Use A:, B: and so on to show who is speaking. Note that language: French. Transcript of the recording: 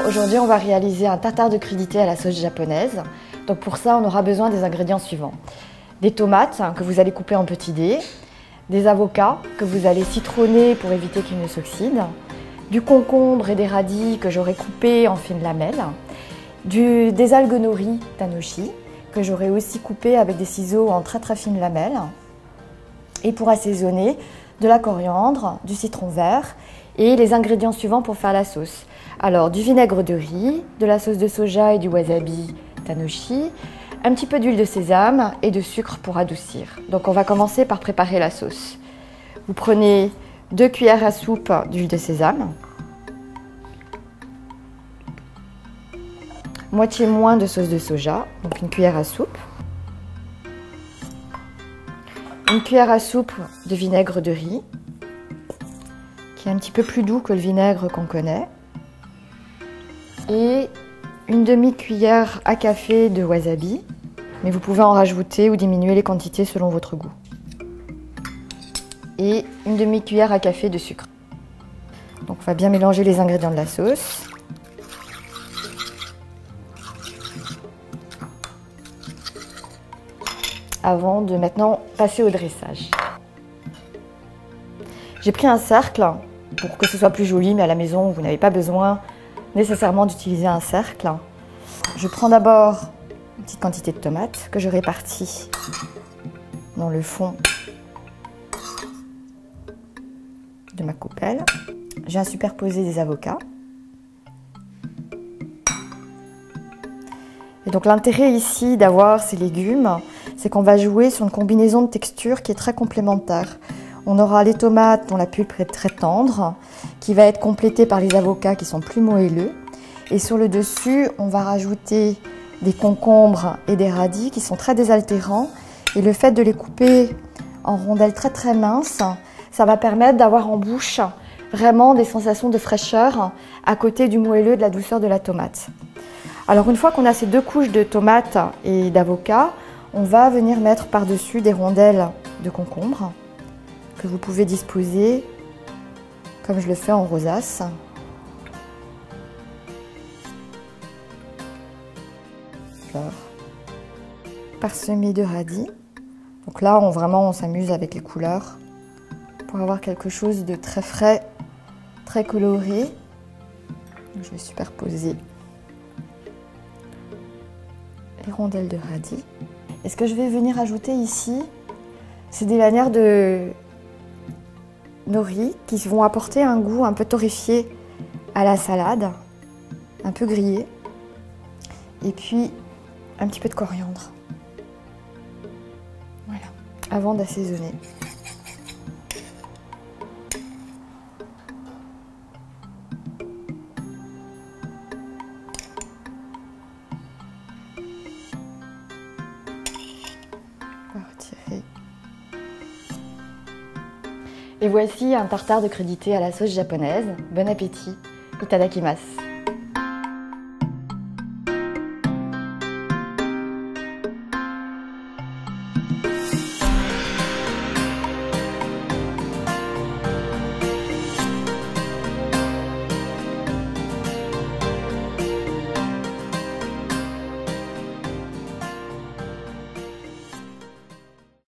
A: Aujourd'hui, on va réaliser un tartare de crudité à la sauce japonaise. Donc pour ça, on aura besoin des ingrédients suivants. Des tomates que vous allez couper en petits dés, des avocats que vous allez citronner pour éviter qu'ils ne s'oxydent, du concombre et des radis que j'aurai coupés en fines lamelles, des algues nori tanoshi que j'aurai aussi coupées avec des ciseaux en très fines lamelles, et pour assaisonner, de la coriandre, du citron vert et les ingrédients suivants pour faire la sauce. Alors du vinaigre de riz, de la sauce de soja et du wasabi tanoshi, un petit peu d'huile de sésame et de sucre pour adoucir. Donc on va commencer par préparer la sauce. Vous prenez 2 cuillères à soupe d'huile de sésame, moitié moins de sauce de soja, donc une cuillère à soupe, une cuillère à soupe de vinaigre de riz, qui est un petit peu plus doux que le vinaigre qu'on connaît, et une demi-cuillère à café de wasabi, mais vous pouvez en rajouter ou diminuer les quantités selon votre goût. Et une demi-cuillère à café de sucre. Donc on va bien mélanger les ingrédients de la sauce. Avant de maintenant passer au dressage. J'ai pris un cercle pour que ce soit plus joli, mais à la maison vous n'avez pas besoin nécessairement d'utiliser un cercle. Je prends d'abord une petite quantité de tomates que je répartis dans le fond de ma coupelle. Je viens superposer des avocats. Et donc l'intérêt ici d'avoir ces légumes, c'est qu'on va jouer sur une combinaison de textures qui est très complémentaire. On aura les tomates dont la pulpe est très tendre, qui va être complétée par les avocats qui sont plus moelleux. Et sur le dessus, on va rajouter des concombres et des radis qui sont très désaltérants. Et le fait de les couper en rondelles très minces, ça va permettre d'avoir en bouche vraiment des sensations de fraîcheur à côté du moelleux, de la douceur de la tomate. Alors une fois qu'on a ces 2 couches de tomates et d'avocats, on va venir mettre par-dessus des rondelles de concombre que vous pouvez disposer comme je le fais en rosace. Parsemé de radis. Donc là, on s'amuse avec les couleurs pour avoir quelque chose de très frais, très coloré. Donc, je vais superposer les rondelles de radis. Et ce que je vais venir ajouter ici, c'est des lanières de nori qui vont apporter un goût un peu torréfié à la salade, un peu grillé. Et puis un petit peu de coriandre. Voilà, avant d'assaisonner. On va retirer. Et voici un tartare de crudité à la sauce japonaise. Bon appétit, itadakimasu.